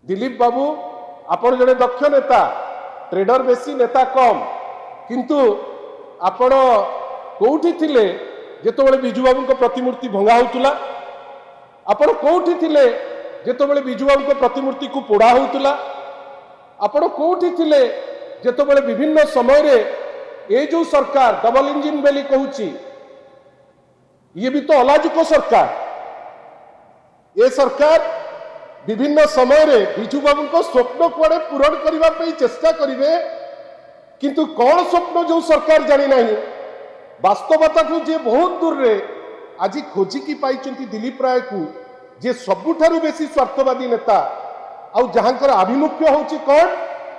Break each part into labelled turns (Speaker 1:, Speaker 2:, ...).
Speaker 1: दिलीप बाबू आपण जड़े दक्ष नेता ट्रेडर बेसी नेता कम किंतु आपण कोठी थिले जेतबेले बिजू बाबू प्रतिमूर्ति भंगा होतुला आपण कोठी थिले जेतबेले बिजू बाबू प्रतिमूर्ति को पोड़ा होतुला आपण कोठी थिले जेतबेले विभिन्न समय रे ए जो सरकार डबल इंजिन बेली कहूची ये भी तो अलाजुक सरकार ये सरकार विभिन्न समय रे बिजू बाबू को स्वप्न कुआड़े पूरण करने चेष्टा करेंगे किंतु कौन स्वप्न जो सरकार जानी नहीं वास्तवता जे बहुत दूर रे आज खोजिकी पाई दिलीप राय को जे सबुठारु बेसी स्वार्थवादी नेता आउ जहांकर आभिमुख्य होची कौन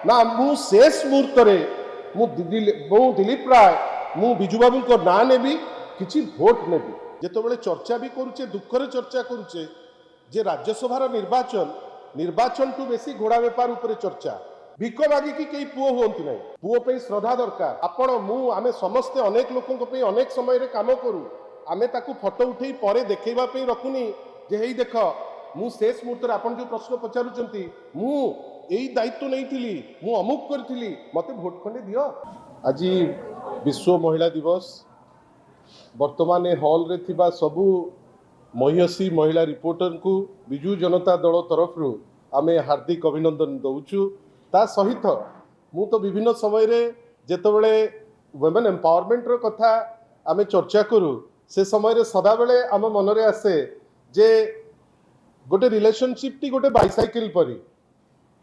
Speaker 1: ना मु शेष मुहूर्त रे मु दिलीप राय मु बिजू बाबू को ना नेबी किछि भोट नेबी जेतबेले चर्चा भी करूचे दुखरे चर्चा करूचे जे राज्यसभार निर्वाचन टू बेसी घोड़ा बेपार उपरे चर्चा भिक मागिकी कई पुओ हुअंतु नहीं पुओ पे श्रद्धा दरकार आपण मु आमे समस्ते अनेक लोकन पे अनेक समय रे काम करू आमे ताकू फोटो उठेई परे देखैबा पे रखुनी जे हेई देख मु शेष मुहूर्त आपण जो प्रश्न पचारुचंती मु एई दायित्व नैथिली मु अमुक करथिली मते भोट खंडे दियो आज विश्व महिला दिवस वर्तमान हॉल रे थिबा सबु महिषी महिला रिपोर्टर को विजु जनता दल तरफ आमे हार्दिक अभिनंदन दौचु ता सहित मु तो विभिन्न समय रे जेतबेले वुमेन एम्पावरमेंट रो कथा आमे चर्चा करू से समय रे सदा बेले आम मन रे आसे जे गोटे रिलेशनशिप टी गोटे बाइसाइकिल परी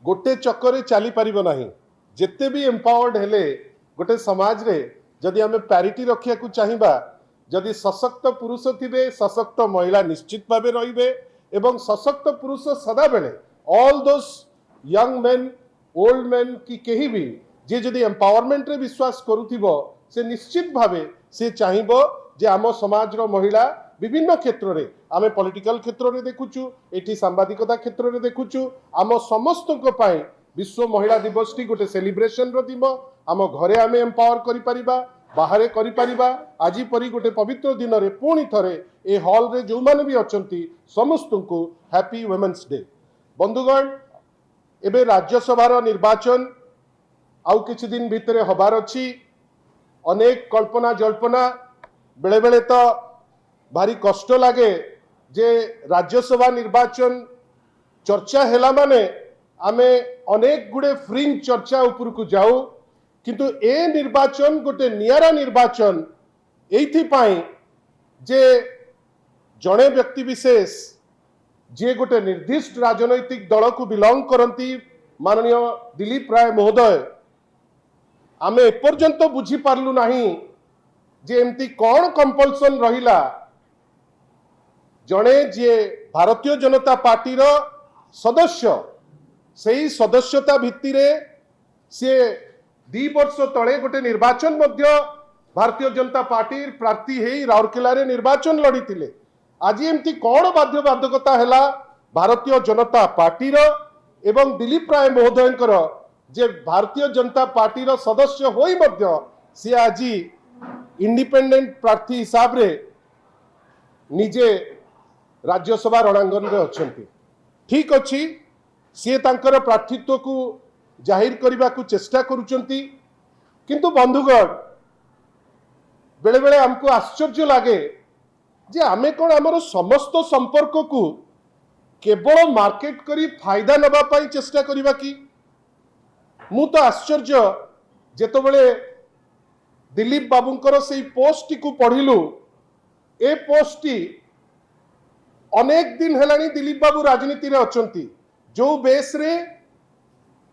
Speaker 1: गोटे चक्कर चली पारिबो नाही जेते भी एम्पावर्ड हेले गोटे समाज रे जदि आमे पैरिटी रखिया को चाहिबा जदि सशक्त पुरुष थिबे सशक्त महिला निश्चित भावे रहिबे एवं सशक्त पुरुष सदा बेले all those young main old main की कहीं भी जे जदि एम्पावरमेंट रे विश्वास करूथिबो से निश्चित भावे से चाहिबो जे आम समाज रो महिला विभिन्न क्षेत्र रे आमे पॉलिटिकल क्षेत्र रे देखुचु एठी सांबादिकता क्षेत्र रे देखुचु आम समस्त को पाई विश्व महिला दिवस टी गोटे सेलिब्रेशन रो दिबो आम घरे आमे एम्पावर करि परिबा बाहरे करि परिबा आज परी गोटे पवित्र दिन रे पुणी थरे ए हॉल रे जो माने भी अछंती समस्त को हैप्पी वुमेन्स डे बंधुगण एबे राज्यसभार निर्वाचन आउ किछि दिन भितरे हबार अछि अनेक कल्पना जल्पना बेले बेले तो भारी कष्ट लागे जे राज्यसभा निर्वाचन चर्चा हेला माने आमे अनेक गुडे फ्रिंज चर्चा ऊपर को जाऊ किंतु ए निर्वाचन गोटे नियारा निर्वाचन एथि पाई जे जड़े व्यक्ति विशेष जे गोटे निर्दिष्ट राजनैतिक दल को बिलोंग करती माननीय दिलीप राय महोदय आमे एपर्यंत बुझी पारलु नहीं जे एमती कौन कंपल्सन रहिला जड़े जे भारतीय जनता पार्टी रो सदस्य सेही सदस्यता भित्तिरे से 2 वर्ष तले गोटे निर्वाचन मध्य भारतीय जनता पार्टी प्रार्थी हेई राउरकेला रे निर्वाचन लड़ी थिले आज एमती कौन बाध्य बाधकता हैला भारतीय जनता पार्टी रो एवं दिलीप राय महोदयंकर जे भारतीय जनता पार्टी रो सदस्य होई मध्य से आज इंडिपेंडेंट प्रार्थी हिसाब रे निजे राज्यसभा रणांगन रे अछंती ठीक अछि से तांकर प्रार्थीत्व को जाहिर करने को चेष्टा करुचंती किंतु बंधुगण बेले बेले हमको आश्चर्य लगे जे आमे कौन आमर समस्त संपर्क को केवल मार्केट करी फायदा नबा पाई चेष्टा करिबा कि मु तो आश्चर्य जेतबेले दिलीप बाबूंकर से पोस्ट को पढ़िलु ए पोस्ट अनेक दिन हेलानी दिलीप बाबू राजनीति रे अछंती जो बेस रे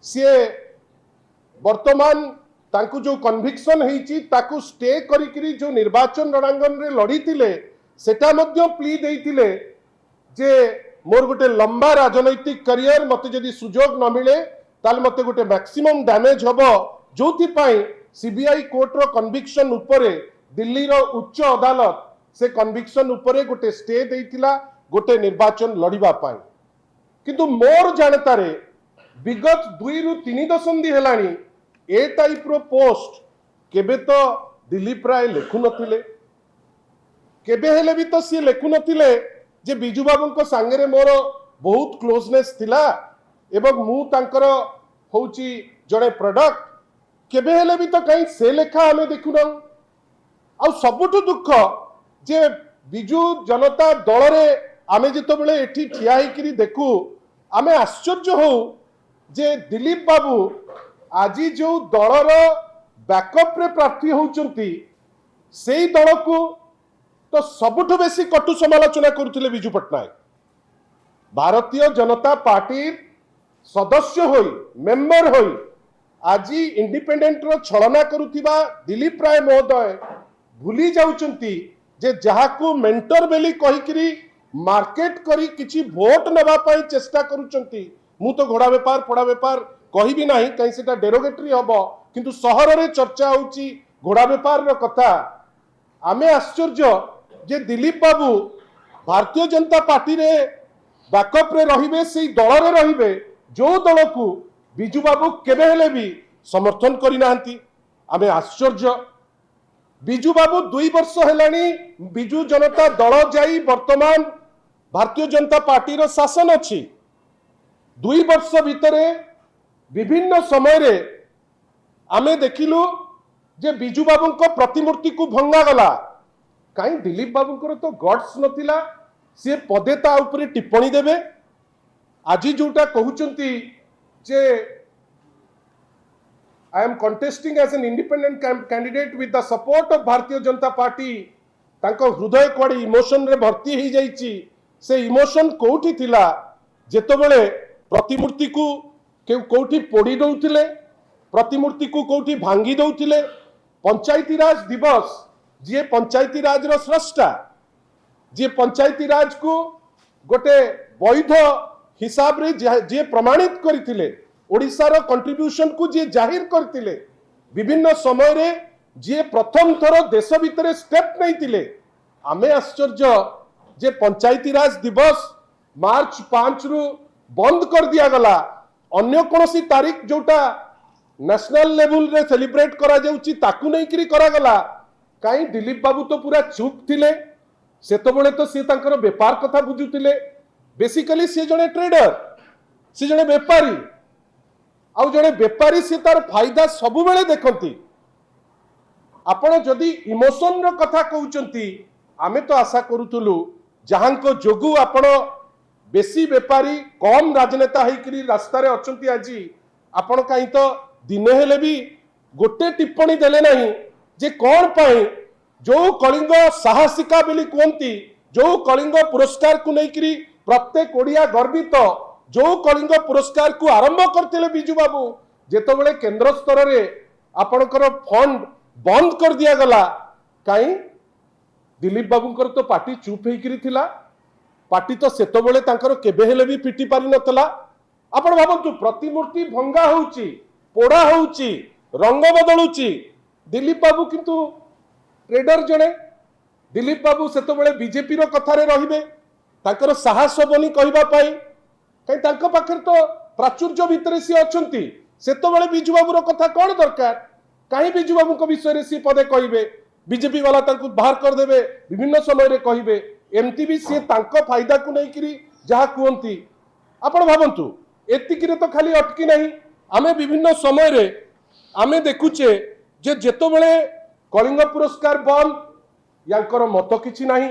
Speaker 1: सी वर्तमान तांकु जो कन्विक्शन होईची ताकु स्टे करिकरी जो निर्वाचन रणांगन रे लड़ी थिले सेटा मध्य प्ली देइथिले जे मोर गोटे लंबा राजनैतिक करियर मते जदि सुजोग न मिले ताल मते गोटे मैक्सिमम डैमेज हबो जोथि पाई सीबीआई कोर्ट रो कन्विक्शन उपरे दिल्ली रो उच्च अदालत से कन्विक्शन उपरे गोटे स्टे देइथिला गोटे निर्वाचन लड़ीबा पाई किंतु मोर जानतारे विगत 2 रु 3 दशंधि हेलानी ए टाइप रो पोस्ट केबे तो दिलीप राय लेखु नथिले केबे हेले भी तो सी लेखु नथिले जे बिजू बाबू को सांगे रे मोर बहुत क्लोजनेस थिला एवं मु तांकर होउची जड़े प्रोडक्ट केबे हेले भी तो कहीं से लेखा आमे देखुना आ सबुठु दुख जे बिजु जनता दल रे आमे जितो बेले एठी ठिया हिकरी देखु आमे आश्चर्य हो जे दिलीप बाबू आज जो दलर बैकअप रे प्रार्थी होउचंती सेई दल को तो सबुठु बेसी कटु समालोचना करुथिले बिजु पट्टनायक भारतीय जनता पार्टी सदस्य होई मेंबर होई आज इंडिपेंडेंट रो छलना करुथिबा दिलीप राय महोदय भूली जाउचंती जे जहाकू मेंटर बेली कहिकरी मार्केट करी किछि वोट नबा पाई चेष्टा करुचंती मु तो घोड़ा व्यापार पड़ा व्यापार कहिबी नाही कहीं सेटा डेरोगेटरी हबो किंतु सहर रे चर्चा होउची घोड़ा व्यापार रो कथा आमे आश्चर्य जे दिलीप बाबू भारतीय जनता पार्टी रे बैकअप रे रहिबे सेई दल रे रहिबे जो दल को बिजू बाबू केबे हेले भी समर्थन करि नाहंती आमे आश्चर्य बिजू बाबू 2 वर्ष हेलानी बिजू जनता दल जाई वर्तमान भारतीय जनता पार्टी रो शासन अछि 2 वर्ष भितरे विभिन्न समय रे आमे देखिलु जे बिजू बाबू को प्रतिमूर्ति को भंगा गला काई दिलीप बाबू को तो गट्स नथिला से पदे ता ऊपर टिप्पणी देबे आज जोटा कहउचंती जे I am contesting as an independent candidate with the support of Bharatiya Janata Party तांको हृदय कोड़ी इमोशन रे भर्ती ही जाइची से इमोशन कोठी थिला जेतो बेले प्रतिमूर्ति को कोठी पोड़ी दउथिले प्रतिमूर्ति को कोठी भांगी दउथिले पंचायती राज दिवस जे पंचायती राज रो स्रष्टा जे पंचायती राज को गोटे वैध हिसाब रे जे प्रमाणित करथिले ओडिशार कंट्रीब्यूशन को जे जाहिर करथिले विभिन्न समय रे जे प्रथम थर देश भितरे स्टेप नैतिले आमे आश्चर्य जे पंचायती राज दिवस मार्च 5 रु बंद कर दिया गला अन्य कोनोसी तारीख जोटा नेशनल लेवल रे सेलिब्रेट करा जाउची ताकू नै करी करा गला काई दिलीप बाबू तो पूरा चुप थिले सेतो बेले तो से तांकर व्यापार कथा बुझुतिले बेसिकली से जने ट्रेडर से जने व्यापारी आउ जने व्यापारी से तार फायदा सबु बेले देखंती आपण जदि इमोशन रो कथा कहउचंती आमे तो आशा करूतलु जहांको जोगु आपण बेसी व्यापारी कम राजनेता हेकरी रास्ता रे अचंती आजी आपण काई तो दिने हेले भी गोटे टिप्पणी देले नहीं जे कोन पाई जो कलिंग साहसिका बेली कोंती जो कलिंग पुरस्कार को नेकरी प्रत्येक ओडिया गर्वित जो कलिंग पुरस्कार को आरंभ करते बिजू बाबू जेतो बेले केंद्र स्तर रे आपणकर फंड बंद कर दिया गला काई दिलीप बाबूंकर तो पार्टी चुप हेकरी थिला पार्टी तो सेतो बेले तांकर केबे हेले भी फिटी पारि नतला आपण भाबंतु प्रतिमूर्ति भंगा होउची पोड़ा होउची रंग बदलुची दिलीप बाबू किंतु ट्रेडर जणे दिलीप बाबू सेतो बेले बीजेपी रो कथा रे रहिबे तांकर साहस बनी कहबा पाई कहीं तांको पाखर तो प्राचुर्य भितर सी अछंती सेतो बेले बिजू बाबू रो कथा कोन दरकार कहीं बिजू बाबू को विषय रे सी पदे कहबे बीजेपी वाला तांको बाहर कर देबे विभिन्न समय रे कहबे एमती भी सी तांको फायदा को नै करी जहा कुंती आपण भाबंतु एतिकी रे तो खाली अटकी नहीं आमे विभिन्न समय रे आमे देखुचे जे जेतो बेले कलिंग पुरस्कार बंद यांकर मत किछि नहीं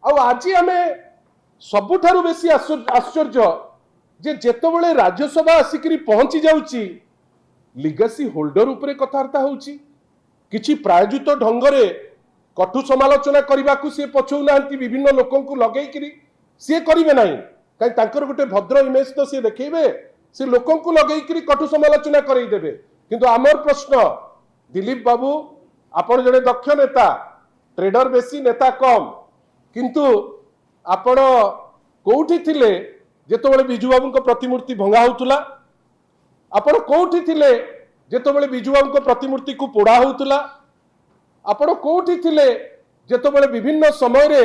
Speaker 1: आ आज आमे सबुठारु बेसी आश्चर्य जे जेतो बेले राज्यसभा आसिकरी पहुंची जाउची लिगेसी होल्डर उपरे कथार्ता होउची किछि प्रायोजित ढंगरे कटु समालोचना करबाकू से पछौ नांती विभिन्न लोकन को लगेई करी से करिवे नाही काई तांकर गोटे भद्र इमेज तो से देखेबे से लोकन को लगेई करी कटु समालोचना करई देबे किंतु आमर प्रश्न दिलीप बाबू आपण जने दक्ष नेता ट्रेडर बेसी नेता कम किंतु आपण कोठी थिले जेतो बेले बिजू बाबू को प्रतिमूर्ति भंगा होउतला आपण कोठी थिले जेतो बेले बिजू बाबू को प्रतिमूर्ति को पोड़ा होउतला आपण कोठी थिले जेतो बेले विभिन्न समय रे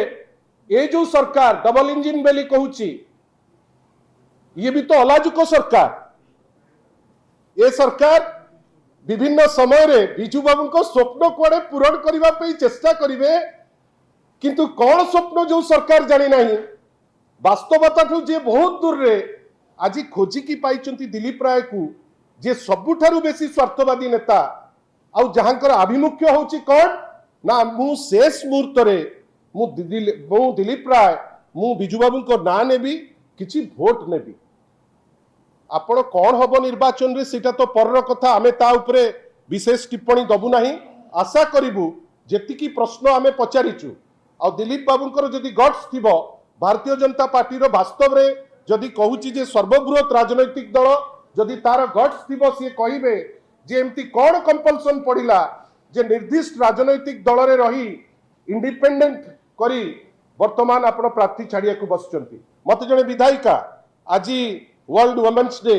Speaker 1: ए जो सरकार डबल इंजिन बेली कहूची ये भी तो अलाजुको सरकार ए सरकार विभिन्न समय रे बिजू बाबू को स्वप्न कुआडे पूरण करबा पे चेष्टा करिवे किंतु कौन स्वप्न जो सरकार जानी नहीं वास्तवता जे बहुत दूर रे आज खोजिकी पाइचंती दिलीप राय को जे सबुठारु बेसी स्वार्थवादी नेता आउ जहांकर आभिमुख्य होची कौन ना मु शेष मुहूर्त रे मु दिलीप राय मु बिजू बाबू को ना नेबी किछि भोट नेबी आपण कौन हम निर्वाचन रे सेटा तो पर कथा आमे ता उपरे विशेष टिप्पणी दबु नाही आशा करिबु जेतिकी प्रश्न आमे पचारिचु आ दिलीप बाबूंकर जदि गट्स थिबो भारतीय जनता पार्टी रो वास्तव रे जदि कहूची जे सर्वबृहत राजनैतिक दल जदि तार गट्स थिबो से कहिबे जे एमती कौन कंपल्सन पड़िला जे निर्दिष्ट राजनैतिक दल रे रही इंडिपेंडेंट करी वर्तमान आपण प्रार्थी छाड़िया को बसचंती मते जने विधायिका आज वर्ल्ड वुमेन्स डे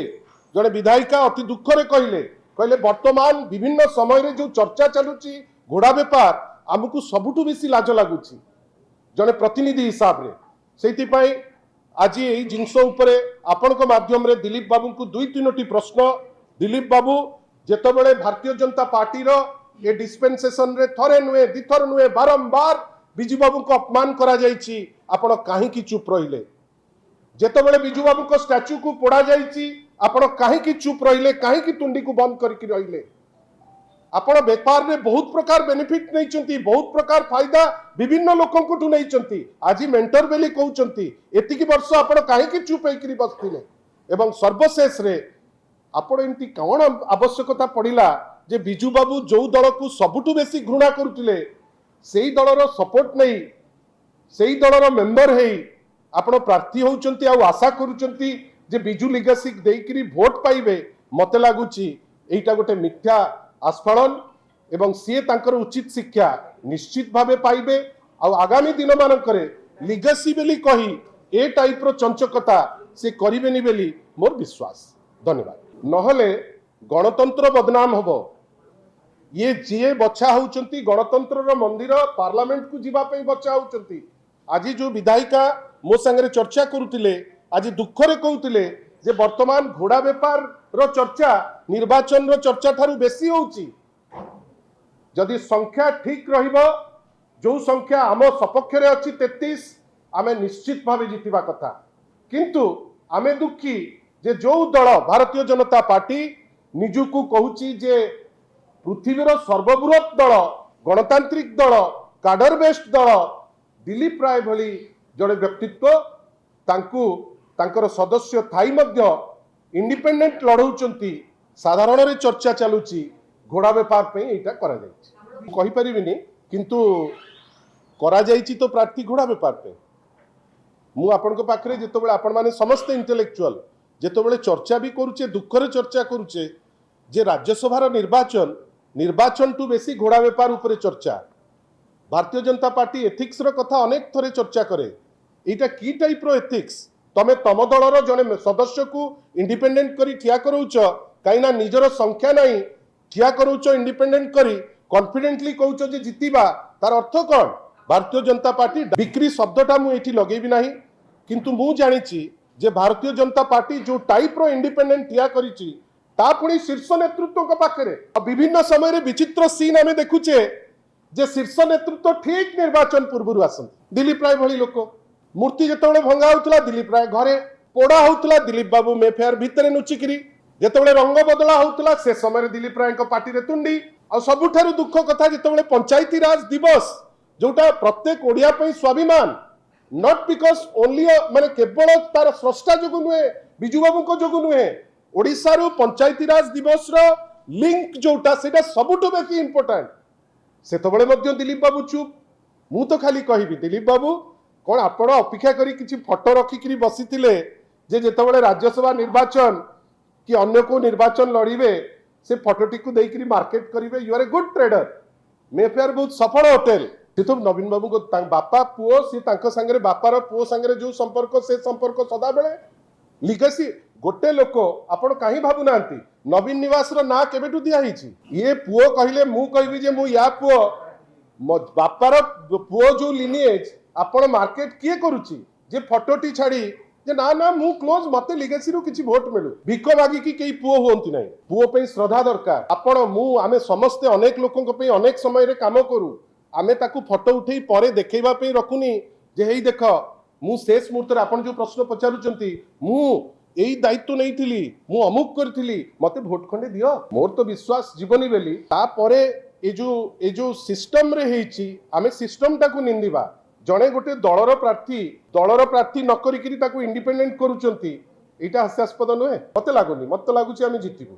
Speaker 1: जने विधायिका अति दुख रे कहले वर्तमान विभिन्न समय रे जो चर्चा चलुची घोड़ा बेपार आमको सबुठु बेसी लाज लगुची जने प्रतिनिधि हिसाब रे सेति पई आज यही जिनस उपरे आपण को माध्यम रे दिलीप बाबू को दुई तीनोटी प्रश्न दिलीप बाबू जेतबेले भारतीय जनता पार्टी रो ये डिस्पेंसेशन रे थरे नुए दिथर नुए बारंबार बिजू बाबू को अपमान करा जायछि आपण काहे की चुप रहिले जेतबेले बिजू बाबू को स्टैच्यू को पोड़ा जायछि आपण काहे की चुप रहिले काहे की तुंडी को बंद करके रहिले आपण व्यापार में बहुत प्रकार बेनिफिट नहीं चंती बहुत प्रकार फायदा विभिन्न लोकन को नहीं चंती आज मेंटर बेली कहउचंती एतिकी वर्ष आपण काहे की चुप होइकरी बसथिले एवं सर्वशेष रे आपण एंती कौन आवश्यकता पड़िला जे बिजू बाबू जो दल को सबुठु बेसी घृणा करुतिले सेही दलर सपोर्ट नहीं सेही दलर मेंबर हेई आपण प्रार्थी होउचंती आ आशा करूचंती जे बिजू लिगेसी देइकरी वोट पाइबे मते लागुची एटा गोटे मिथ्या आस्फालन एवं सी तांकर उचित शिक्षा निश्चित भावे पाइबे आ आगामी दिन मानकरे लिगेसी बेली कही ए टाइप रो चंचकता से करिबेनी बेली मोर विश्वास धन्यवाद नहले गणतंत्र बदनाम हबो ये जे बछा होउचंती गणतंत्र रो मंदिर पार्लियामेंट को जीवा पई बछा होउचंती आज जो विधायिका मो संगे चर्चा करुतिले आज दुख रे कहउतिले जे वर्तमान घोड़ा व्यापार रो चर्चा निर्वाचन रो चर्चा थारु बेसी होउची जदि संख्या ठीक रहिबो जो संख्या आम सपक्ष रे अछि 33 आमे निश्चित भावे जीतिबा कथा किंतु आमे दुखी जे जो दल भारतीय जनता पार्टी निजुकु कहूची जे पृथ्वीर सर्वबृहत दल गणतांत्रिक दल काडर बेस्ड दल दिलीप राय भली जड़े व्यक्तित्व तांकु तांकर सदस्य थाई मध्य इंडिपेंडेंट लड़ौचंती साधारण रे चर्चा चलुची घोड़ा व्यापार पे एटा करा जायछि कहि परिबिनी किंतु करा जायछि तो प्रार्थी घोड़ा व्यापार पे मु आपन को पाखरे जेतबेले आपन माने समस्त इंटेलेक्चुअल जेतबेले चर्चा भी करूचे दुख रे चर्चा करूचे जे राज्यसभा निर्वाचन निर्वाचन टू बेसी घोड़ा व्यापार उपरे चर्चा भारतीय जनता पार्टी एथिक्स रो कथा अनेक थरे चर्चा करे एटा की टाइप रो एथिक्स तमे तम दलर जने सदस्य को इंडिपेंडेंट करी ठिया करूच काइना निजर संख्या नहीं ठिया करूच इंडिपेंडेंट करी कॉन्फिडेंटली कहूच जे जितिबा तार अर्थ कोन भारतीय जनता पार्टी बिक्री शब्दटा मु एठी लगेबी नाही किंतु मु जानिछि जे भारतीय जनता पार्टी जो टाइप रो इंडिपेंडेंट ठिया करिछि ता पुणी शीर्ष नेतृत्व को पाखरे विभिन्न समय रे विचित्र सीन आमे देखुचे जे शीर्ष नेतृत्व ठीक निर्वाचन पूर्व आसंती दिलीप राय भली लोक मूर्ति जेतबेले भंगा होतला दिलीप राय घरे पोड़ा होतला दिलीप बाबू मेफेयर भितरे नुचिकिरी जेतबेले रंग बदला होतला से समय दिलीप राय को पार्टी रे तुंडी आ सबुठारु दुख कथा जेतबेले पंचायती राज दिवस जोटा प्रत्येक ओडिया पई स्वाभिमान नॉट बिकॉज ओनली माने केवल तार स्रष्टा जोगु नुहे बिजू बाबू को जोगु नुहे ओडिसा रो पंचायती राज दिवस रो लिंक जोटा सेटा सबुठु बेसी इंपोर्टेंट सेतबेले मध्य दिलीप बाबू चुप मु तो खाली कहिबी दिलीप बाबू कौन आपण अपेक्षा करी किछि फोटो रखिकरी बसिथिले जे जेतबेले राज्यसभा निर्वाचन कि अन्य को निर्वाचन लड़ीबे से फोटोटी को देकरी मार्केट करिवे you are a good trader मेफेयर बहुत सफल होटेल से तो नवीन बाबू को बापा पुओ से तांको संगे बापार पुओ संगे जो संपर्क से संपर्क सदा बेले लिगेसी गोटे लोक आपण काहे भाबु नांती नवीन निवास रो ना केबेटु दिया हिची ये पुओ कहिले मु कहबी जे मु या पुओ बापार पुओ जो लिनिएज आपण मार्केट किए करूची जे फोटोटी छाड़ी जे ना ना मु क्लोज मते लिगेसी रो किछि वोट मिलु भिक मागी कि केई पुओ होंती नाही पुओ पे श्रद्धा दरकार आपण मु आमे समस्त अनेक लोकन पे अनेक समय रे काम करू आमे ताकू फोटो उठेई परे देखैबा पे रखुनी जे हेई देख मु शेष मुहूर्त रे आपण जो प्रश्न पचारुचंती मु एई दायित्व नहीं मु अमुक करी मते भोट खंडे दियो मोर तो विश्वास जीवनी बेली तापरे ए जो सिस्टम रे हेची आमे सिस्टम टाकू निंदिबा जड़े गोटे दलर प्रार्थी न करिकिरी ताकू इंडिपेंडेंट करूचंती एटा हास्यास्पद नुहे मते लागुनी मते लागुची आमे जितिबु।